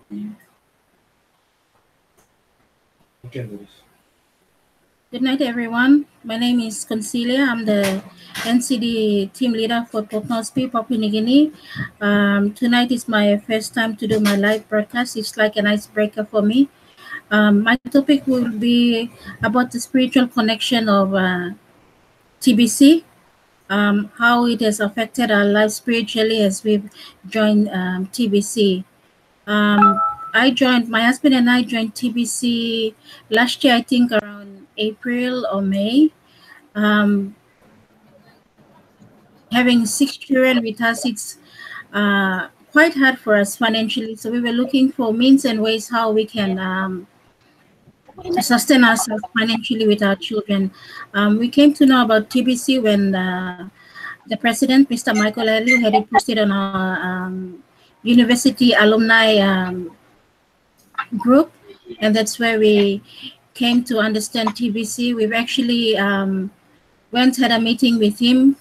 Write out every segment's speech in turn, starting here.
Good night, everyone. My name is Concelia. I'm the NCD team leader for Port Moresby, Papua New Guinea. Tonight is my first time to do my live broadcast. It's like an icebreaker for me. My topic will be about the spiritual connection of TBC, how it has affected our lives spiritually as we've joined TBC. My husband and I joined TBC last year, I think around April or May. Having 6 children with us, it's quite hard for us financially. So we were looking for means and ways how we can sustain ourselves financially with our children. We came to know about TBC when the president, Mr. Michael Aliu, had it posted on our university alumni group, and that's where we came to understand TBC. We've actually had a meeting with him.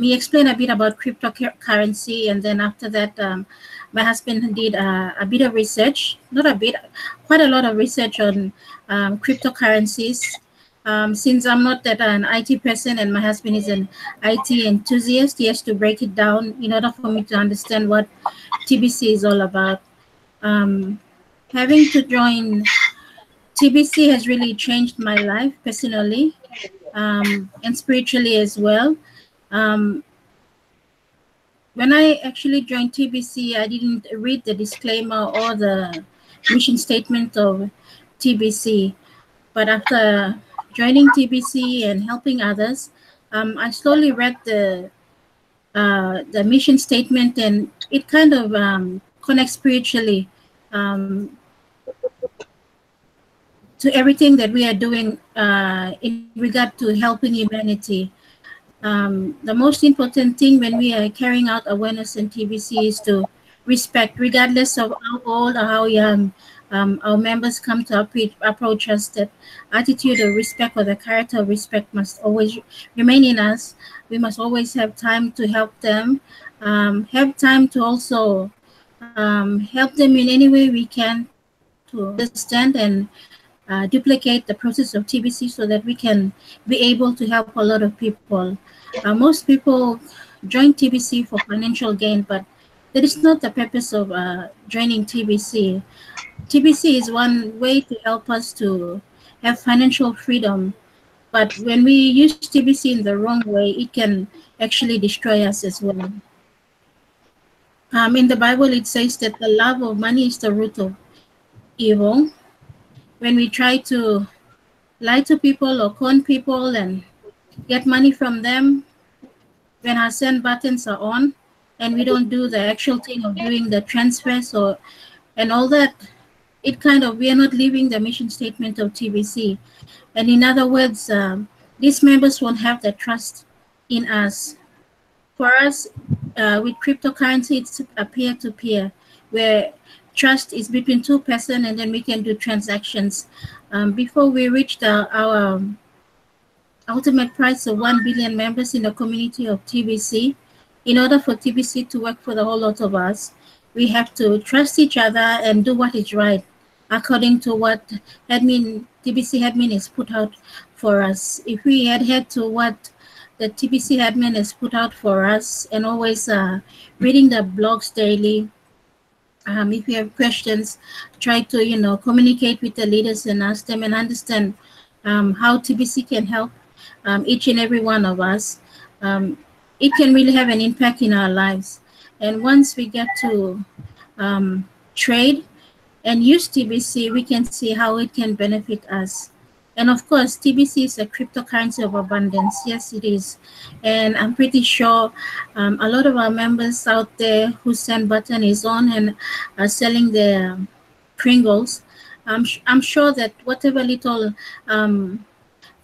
He explained a bit about cryptocurrency, and then after that, my husband did a bit of research, not a bit, quite a lot of research on cryptocurrencies. Since I'm not that an IT person and my husband is an IT enthusiast, he has to break it down in order for me to understand what TBC is all about. Having to join TBC has really changed my life personally and spiritually as well. When I actually joined TBC, I didn't read the disclaimer or the mission statement of TBC. But after joining TBC and helping others, I slowly read the mission statement, and it kind of connects spiritually to everything that we are doing in regard to helping humanity. The most important thing when we are carrying out awareness in TBC is to respect, regardless of how old or how young our members come to approach us. That attitude of respect or the character of respect must always remain in us. We must always have time to help them, have time to also help them in any way we can to understand and duplicate the process of TBC so that we can be able to help a lot of people. Most people join TBC for financial gain, but that is not the purpose of joining TBC. TBC is one way to help us to have financial freedom, but when we use TBC in the wrong way, it can actually destroy us as well. In the Bible, it says that the love of money is the root of evil. When we try to lie to people or con people and get money from them, when our send buttons are on and we don't do the actual thing of doing the transfers and all that, we are not living the mission statement of TBC. And in other words, these members won't have the trust in us. For us, with cryptocurrency, it's a peer-to-peer, where trust is between two persons, and then we can do transactions. Before we reach our ultimate price of 1 billion members in the community of TBC, in order for TBC to work for the whole lot of us, we have to trust each other and do what is right, according to what TBC admin is put out for us. If we adhere to what the TBC admin has put out for us and always reading the blogs daily, if you have questions, try to communicate with the leaders and ask them and understand how TBC can help each and every one of us. It can really have an impact in our lives. And once we get to trade and use TBC, we can see how it can benefit us. And of course, TBC is a cryptocurrency of abundance. Yes, it is. And I'm pretty sure a lot of our members out there whose send button is on and are selling their Pringles, I'm sure that whatever little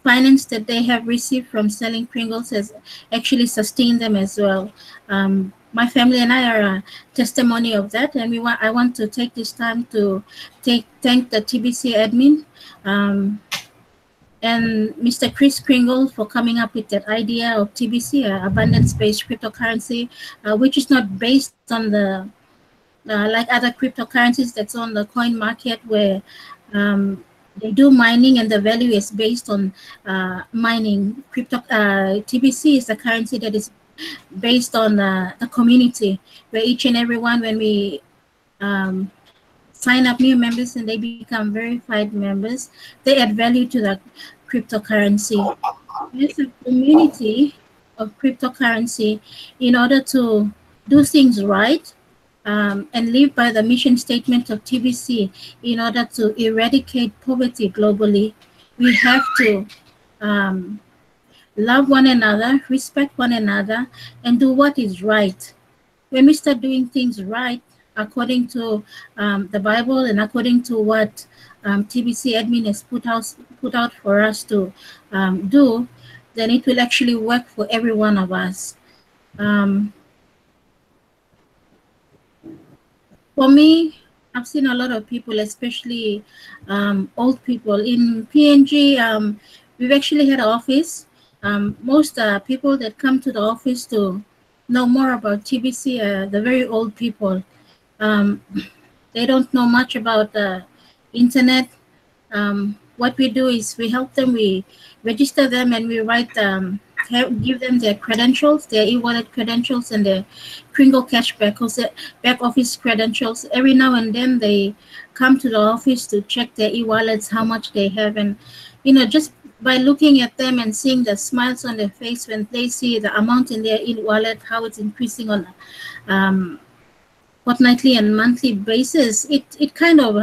finance that they have received from selling Pringles has actually sustained them as well. My family and I are a testimony of that, and I want to take this time to thank the TBC admin and Mr. Chris Kringle for coming up with that idea of TBC, abundance-based cryptocurrency, which is not based on the like other cryptocurrencies that's on the coin market, where they do mining and the value is based on mining. TBC is the currency that is based on the community, where each and every one, when we um, sign up new members and they become verified members, they add value to the cryptocurrency. As a community of cryptocurrency, in order to do things right, and live by the mission statement of TBC, in order to eradicate poverty globally, we have to um, love one another, respect one another, and do what is right. When we start doing things right, according to the Bible and according to what TBC admin has put out for us to do, then it will actually work for every one of us. For me, I've seen a lot of people, especially old people in PNG. We've actually had an office. Most people that come to the office to know more about TBC are the very old people. Um, they don't know much about the internet. What we do is we help them, we register them, and we write give them their credentials, their e-wallet credentials, and their Kringle cashback back office credentials. Every now and then they come to the office to check their e-wallets, how much they have, and just by looking at them and seeing the smiles on their face when they see the amount in their e-wallet, how it's increasing on a fortnightly and monthly basis, it kind of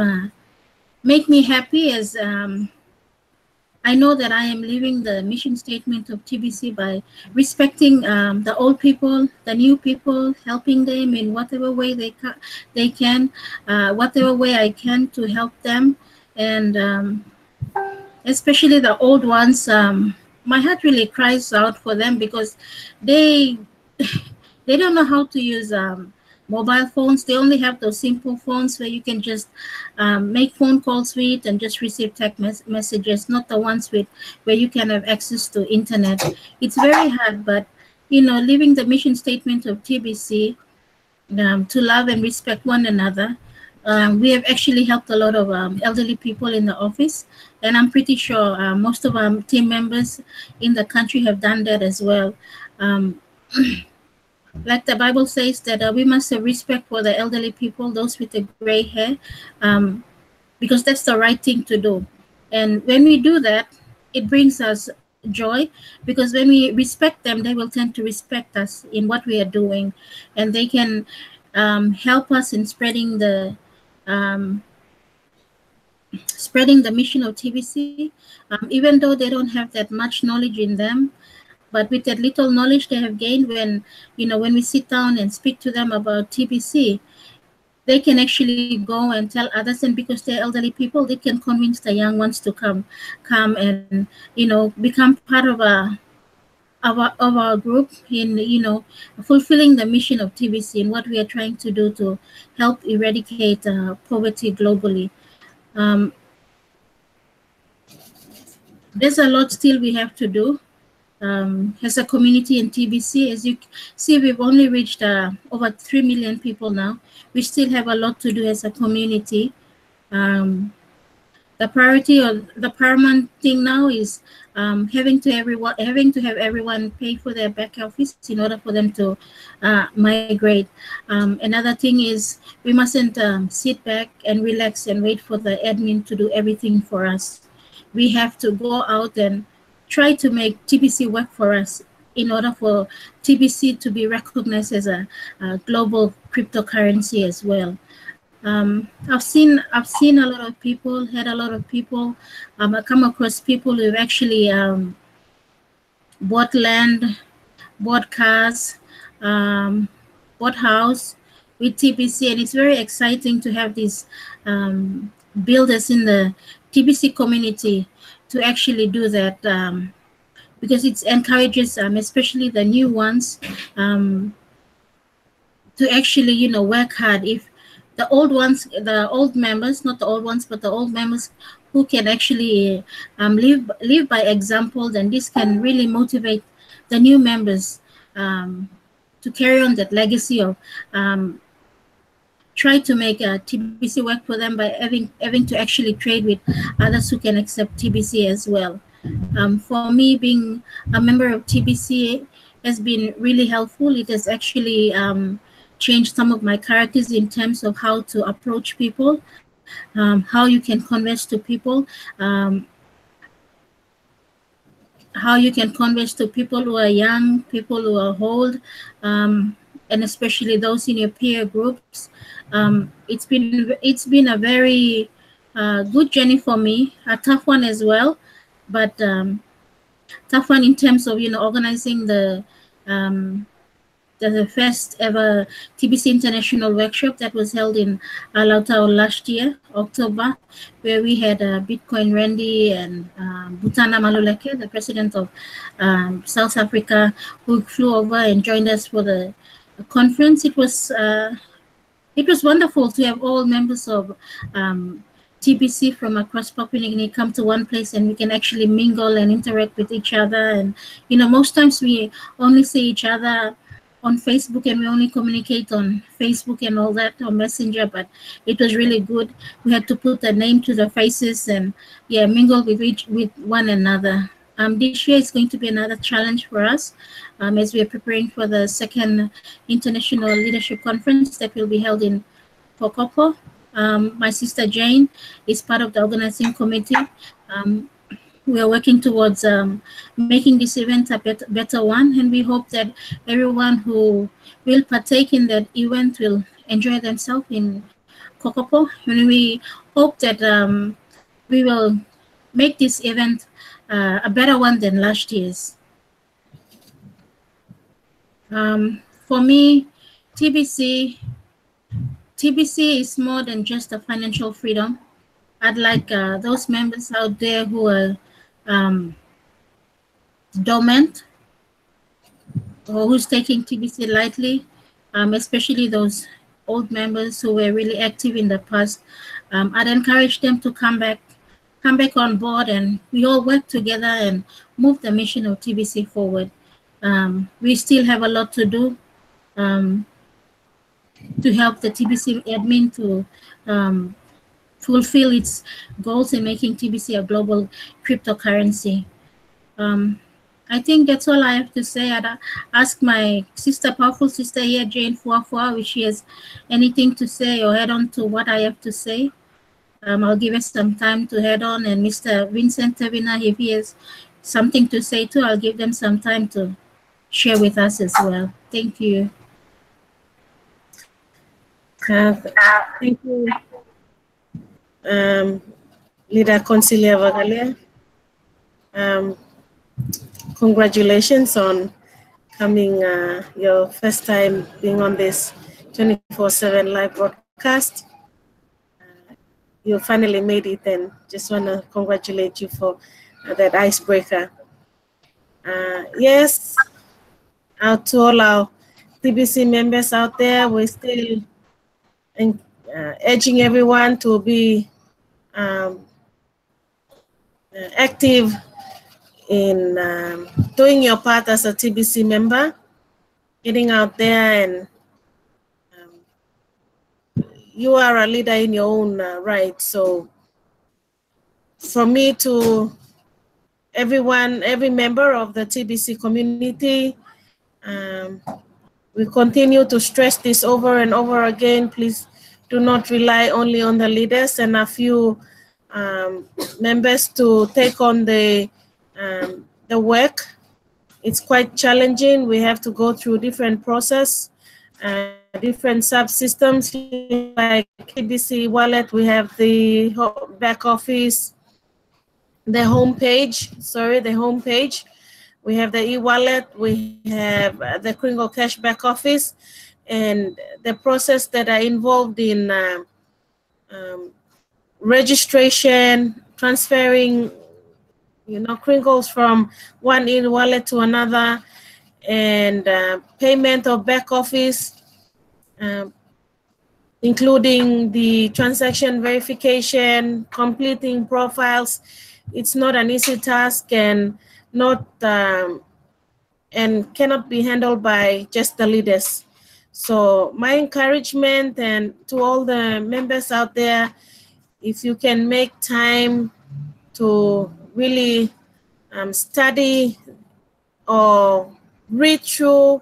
make me happy, as I know that I am living the mission statement of TBC by respecting the old people, the new people, helping them in whatever way they can, whatever way I can to help them, and especially the old ones. My heart really cries out for them, because they they don't know how to use mobile phones. They only have those simple phones where you can just make phone calls with and just receive text messages, not the ones with where you can have access to internet. It's very hard, but living the mission statement of TBC, to love and respect one another. We have actually helped a lot of elderly people in the office, and I'm pretty sure most of our team members in the country have done that as well. Um, like the Bible says that we must have respect for the elderly people, those with the gray hair, because that's the right thing to do. And when we do that, it brings us joy, because when we respect them, they will tend to respect us in what we are doing, and they can help us in um, spreading the mission of TBC, even though they don't have that much knowledge in them. But with that little knowledge they have gained, when we sit down and speak to them about TBC, they can actually go and tell others, and because they're elderly people, they can convince the young ones to come and become part of our group in fulfilling the mission of TBC and what we are trying to do to help eradicate poverty globally. Um, there's a lot still we have to do. As a community in TBC. As you see, we've only reached over 3 million people now. We still have a lot to do as a community. The priority or the paramount thing now is having to have everyone pay for their back office in order for them to migrate. Another thing is we mustn't sit back and relax and wait for the admin to do everything for us. We have to go out and try to make TBC work for us in order for TBC to be recognized as a global cryptocurrency as well. I've seen a lot of people, had a lot of people. I come across people who've actually bought land, bought cars, bought house with TBC, and it's very exciting to have these builders in the TBC community to actually do that, because it encourages especially the new ones to actually work hard. If the old members, not the old ones, but the old members who can actually live by example, then this can really motivate the new members to carry on that legacy of try to make TBC work for them by having to actually trade with others who can accept TBC as well. For me, being a member of TBC has been really helpful. It has actually changed some of my characters in terms of how to approach people, how you can converse to people, how you can converse to people who are young, people who are old, and especially those in your peer groups. It's been a very good journey for me, a tough one as well, but tough one in terms of organizing the first ever TBC International Workshop that was held in Lautaro last year, October, where we had Bitcoin Randy and Butana Maluleke, the president of South Africa, who flew over and joined us for the conference. It was wonderful to have all members of TBC from across Papua New Guinea come to one place, and we can actually mingle and interact with each other. And most times we only see each other on Facebook, and we only communicate on Facebook and all that, on Messenger, but it was really good. We had to put a name to the faces and mingle with one another. This year is going to be another challenge for us as we are preparing for the second International Leadership Conference that will be held in Kokopo. My sister Jane is part of the organizing committee. We are working towards making this event a better one, and we hope that everyone who will partake in that event will enjoy themselves in Kokopo. And we hope that we will make this event a better one than last year's. For me, TBC is more than just a financial freedom. I'd like those members out there who are dormant or who's taking TBC lightly, especially those old members who were really active in the past. I'd encourage them to come back on board, and we all work together and move the mission of TBC forward. We still have a lot to do to help the TBC admin to fulfill its goals in making TBC a global cryptocurrency. I think that's all I have to say. I'd ask my powerful sister here, Jane Fuafua, if she has anything to say or add on to what I have to say. I'll give her some time to head on, and Mr. Vincent Tavina, if he has something to say too, I'll give them some time to share with us as well. Thank you. Thank you, Leader Consilia Vagalia. Congratulations on coming, your first time being on this 24/7 live broadcast. You finally made it, and just want to congratulate you for that icebreaker. Yes, out to all our TBC members out there, we're still urging everyone to be active in doing your part as a TBC member, getting out there, and you are a leader in your own right. So from me to everyone, every member of the TBC community, we continue to stress this over and over again. Please do not rely only on the leaders and a few members to take on the work. It's quite challenging. We have to go through different process, different subsystems like TBC Wallet. We have the back office, the homepage. We have the e-wallet. We have the Kringle Cash back office, and the process that are involved in registration, transferring, Kringles from one e-wallet to another, and payment of back office, including the transaction verification, completing profiles. It's not an easy task, and not and cannot be handled by just the leaders. So my encouragement and to all the members out there, if you can make time to really study or read through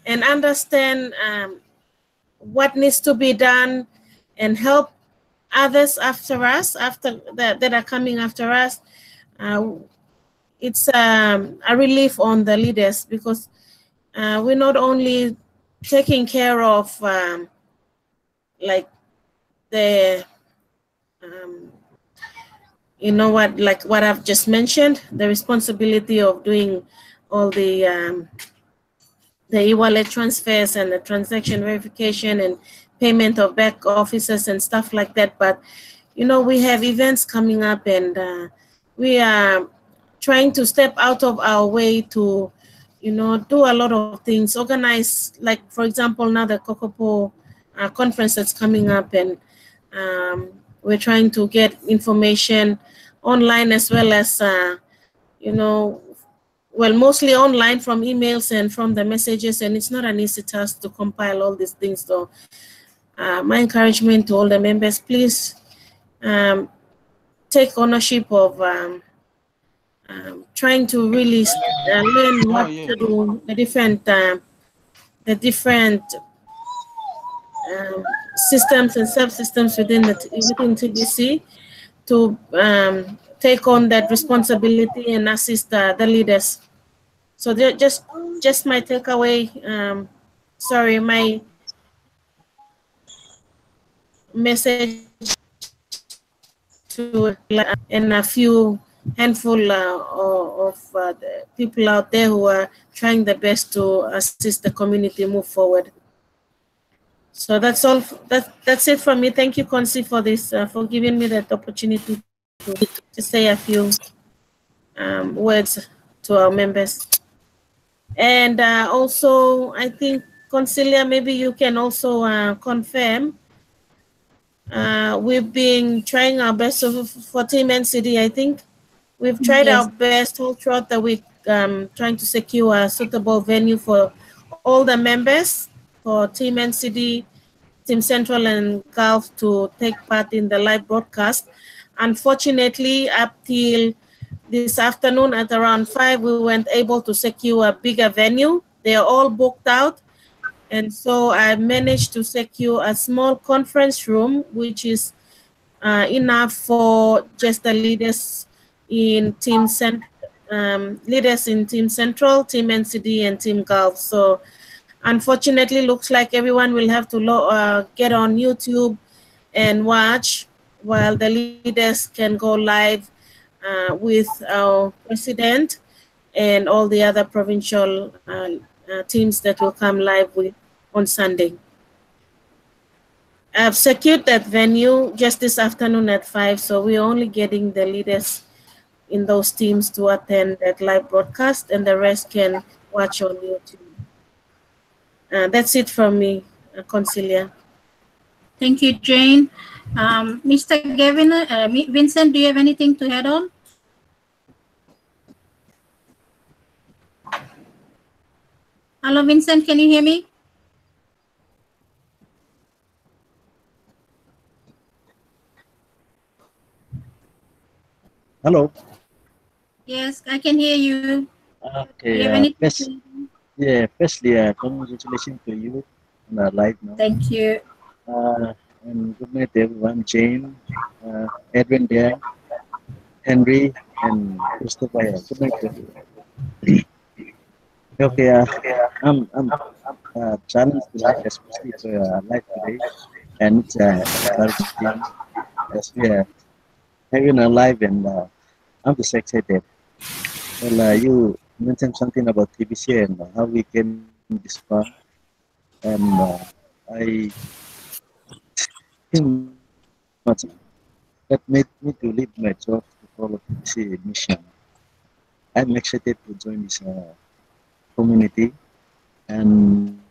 and understand what needs to be done and help others after us, that are coming after us, it's a relief on the leaders, because we're not only taking care of like the you know what, like what I've just mentioned, the responsibility of doing all the e-wallet transfers and the transaction verification and payment of back offices and stuff like that. But, you know, we have events coming up, and we are trying to step out of our way to, you know, do a lot of things, organize, like, for example, now the Kokopo conference that's coming up, and we're trying to get information online as well as, you know, well, mostly online from emails and from the messages, and it's not an easy task to compile all these things. So my encouragement to all the members, please take ownership of trying to really learn what to do, the different systems and subsystems within TBC, to take on that responsibility and assist the leaders. So just my takeaway. Sorry, my message to and a few handful of the people out there who are trying their best to assist the community move forward. So that's all. That's it from me. Thank you, Konsi, for this, for giving me that opportunity to say a few words to our members. And also, I think, Consilia, maybe you can also confirm. We've been trying our best for Team NCD, I think. We've tried our best all throughout the week, trying to secure a suitable venue for all the members, for Team NCD, Team Central, and Gulf to take part in the live broadcast. Unfortunately, up till this afternoon at around 5, we weren't able to secure a bigger venue. They are all booked out. And so I managed to secure a small conference room, which is enough for just the leaders in Team Central, Team NCD, and Team Gulf. So unfortunately, looks like everyone will have to get on YouTube and watch while the leaders can go live with our president and all the other provincial teams that will come live with on Sunday. I've secured that venue just this afternoon at 5, so we're only getting the leaders in those teams to attend that live broadcast, and the rest can watch on YouTube. That's it from me, Consilia. Thank you, Jane. Mr. Gavin, Vincent, do you have anything to add on? Hello, Vincent, can you hear me? Hello. Yes, I can hear you. Okay. Firstly, congratulations to you on the live now. Thank you. And good night, everyone. Jane, Edwin there, Henry, and Christopher. Good night to you. Okay. I'm challenged tonight, especially for live today, and it's encouraging as we are having a live, and I'm just excited. Well, you mentioned something about TBC and how we came this far, and I think much that made me to leave my job to follow TBC mission. I'm excited to join this community and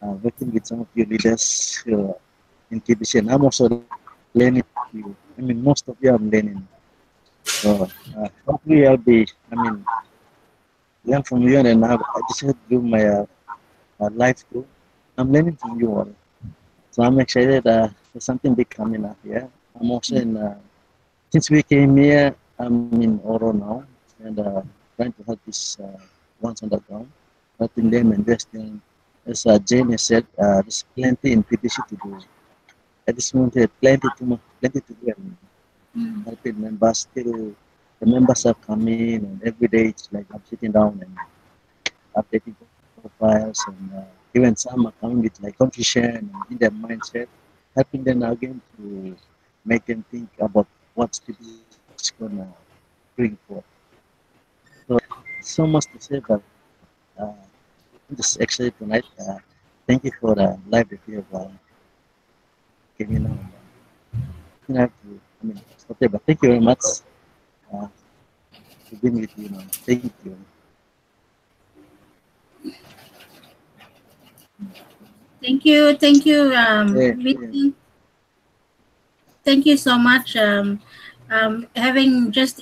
working with some of you leaders in TBC, and I'm also learning. I mean, most of you I'm learning. So hopefully I'll be, learn from you, and I just had to do my life too. I'm learning from you all. So I'm excited. There's something big coming up here. I'm also in. Since we came here, I'm in Oro now, and trying to help this ones on the ground, helping them investing. As Jane has said, there's plenty in PPC to do. At this moment, plenty to do, and helping members still. The members are coming, and every day it's like I'm sitting down and updating profiles, and even some are coming with like confusion and in their mindset, helping them again to make them think about what's PPC is gonna bring forth. So much to say, but I'm just excited tonight. Thank you for the live that you have given me now. I have to, stop there, but thank you very much for being with you now. Thank you. Thank you, Yeah. Vincent. Thank you so much. Having just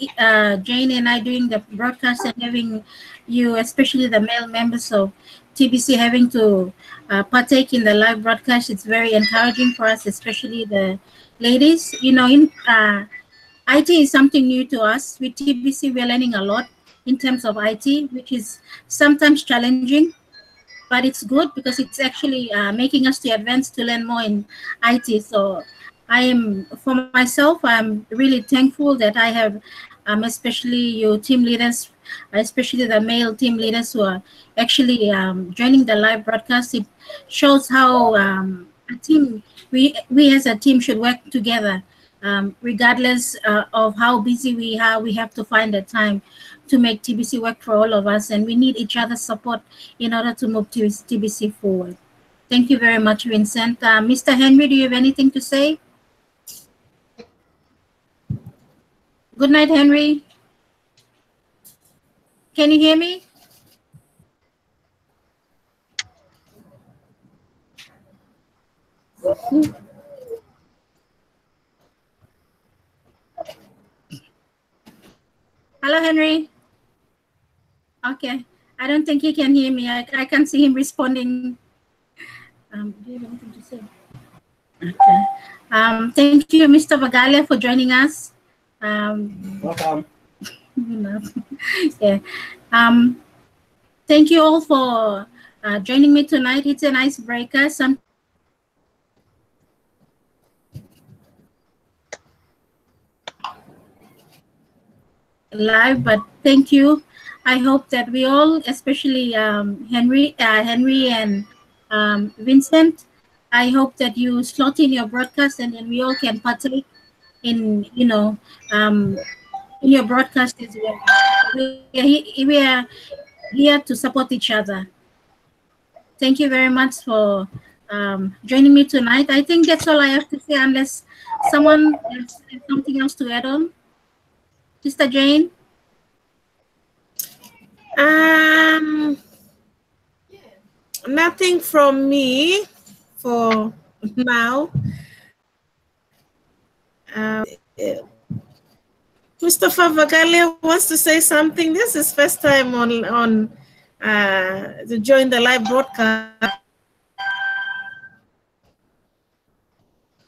Jane and I doing the broadcast, and having you, especially the male members of TBC, having to partake in the live broadcast, it's very encouraging for us, especially the ladies. You know, in IT is something new to us. With TBC, we're learning a lot in terms of IT, which is sometimes challenging, but it's good because it's actually making us to advance to learn more in IT. So for myself, I'm really thankful that I have, especially you team leaders, especially the male team leaders who are actually joining the live broadcast. It shows how a team, we as a team should work together, regardless of how busy we are. We have to find the time to make TBC work for all of us, and we need each other's support in order to move TBC forward. Thank you very much, Vincent. Mr. Henry, do you have anything to say? Good night, Henry. Can you hear me? Hello, Henry. Okay. I don't think he can hear me. I can see him responding. Do you have anything to say? Okay. Thank you, Mr. Vagalia, for joining us. Welcome. Yeah. Thank you all for joining me tonight. It's an icebreaker. Live, but thank you. I hope that we all, especially Henry and Vincent, I hope that you slot in your broadcast, and then we all can partake in, in your broadcast as well. We are here to support each other. Thank you very much for joining me tonight. I think that's all I have to say, unless someone has something else to add on. Sister Jane? Nothing from me for now. Mustafa Vagalia wants to say something. This is first time on to join the live broadcast.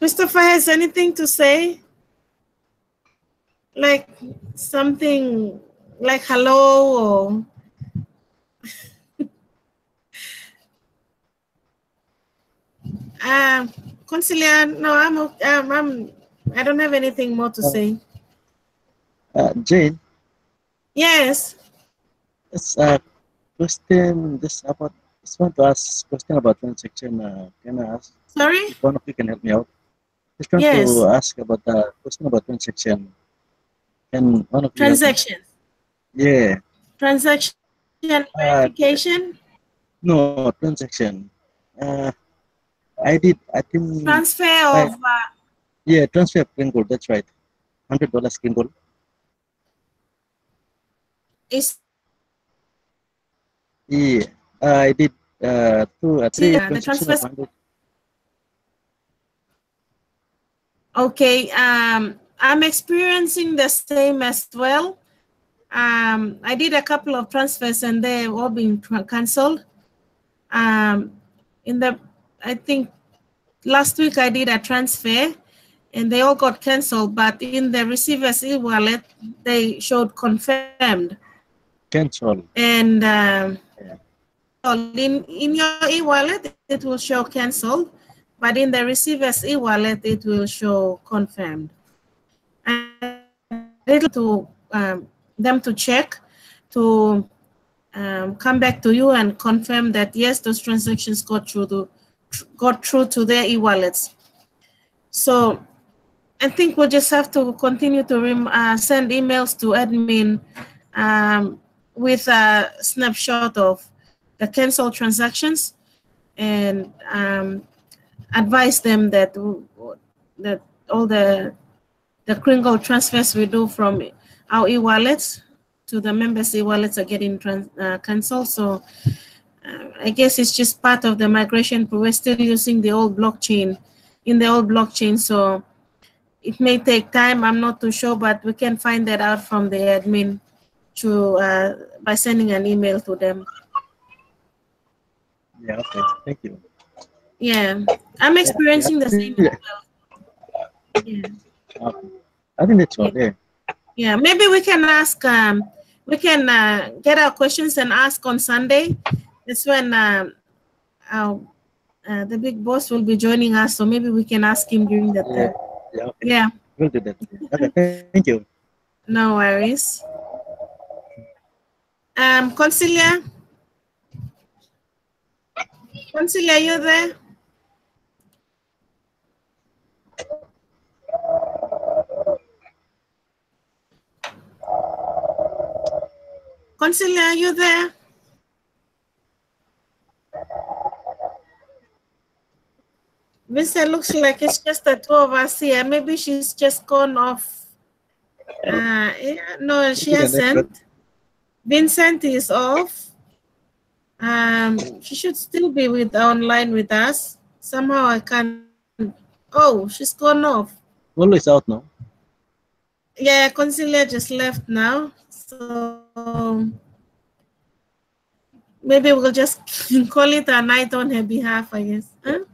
Mustafa has anything to say? Like something like hello or Consilia, no, I don't have anything more to say. Jane? Yes. It's a question just want to ask question about transaction. Can I ask? Sorry? If one of you can help me out. Just want Yes. to ask about the question about transaction. Can one of you Transactions. Yeah. Transaction verification. No, transaction. I think Transfer of yeah, transfer of green gold, that's right. $100 green gold. is Yeah. I did 2 or 3 the transactions transfer. of 100. Okay, I'm experiencing the same as well. I did a couple of transfers and they've all been cancelled. In the I think last week I did a transfer and they all got canceled, but in the receiver's e-wallet, they showed confirmed. Cancel. And in your e-wallet, it will show canceled, but in the receiver's e-wallet, it will show confirmed. And it'll to them to check to come back to you and confirm that yes, those transactions got through to their e-wallets. So I think we'll just have to continue to send emails to admin with a snapshot of the canceled transactions and advise them that all the Kringle transfers we do from our e-wallets to the members' e-wallets are getting canceled. So I guess it's just part of the migration. We're still using the old blockchain, so it may take time. I'm not too sure, but we can find that out from the admin by sending an email to them. Yeah, okay. Thank you. Yeah, I'm experiencing the same as well. Yeah. Okay. I think that's all there. Yeah, maybe we can ask, we can get our questions and ask on Sunday. That's when the big boss will be joining us, so maybe we can ask him during that time. Yeah, okay. Yeah. We'll do that. Okay, thank you. No worries. Consilia? Consilia, are you there? Consilia, are you there? Vincent, looks like it's just the two of us here. Maybe she's just gone off. No, she hasn't. Vincent is off. She should still be online with us. Somehow I can't. Oh, she's gone off. Always out now. Yeah, Consilia just left now. So maybe we'll just call it a night on her behalf, I guess. Huh?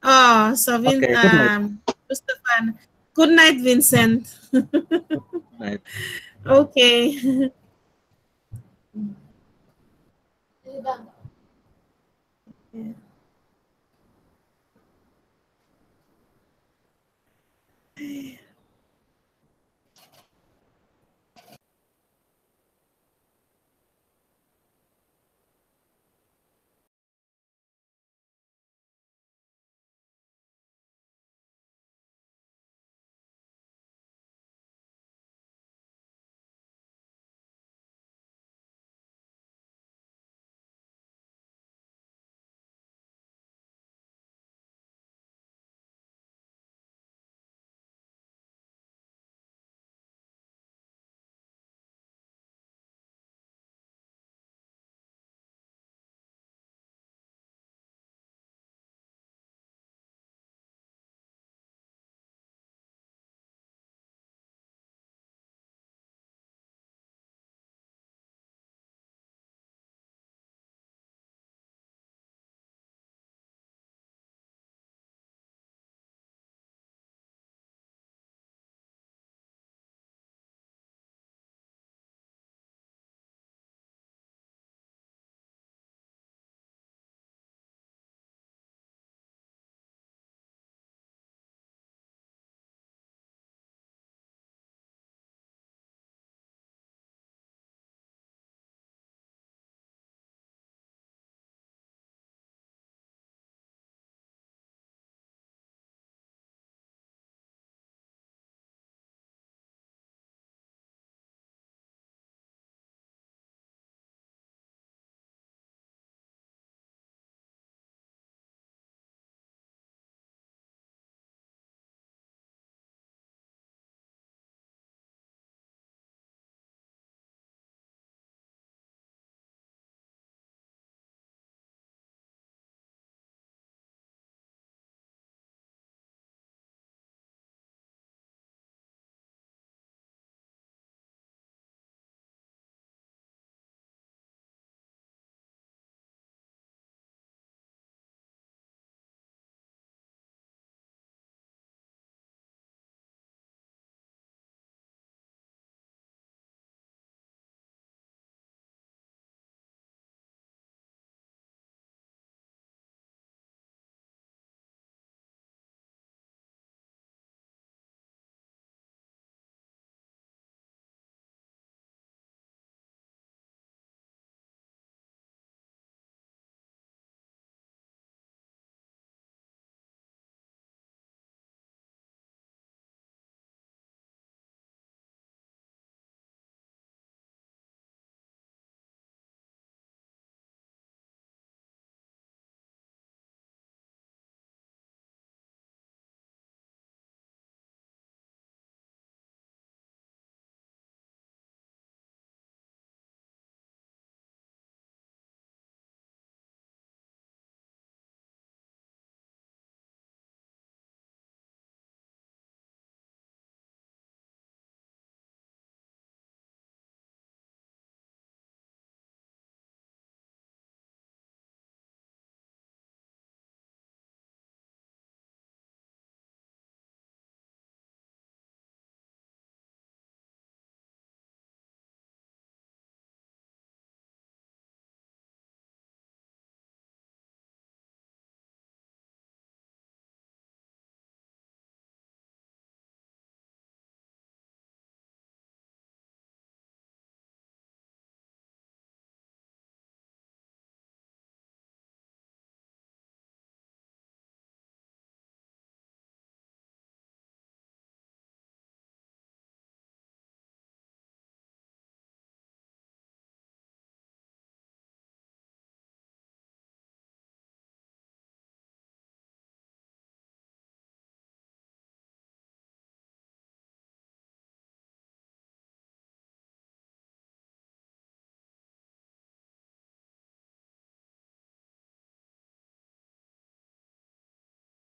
Oh, so Christopher. Good night, Vincent. Good night. Okay. Yeah.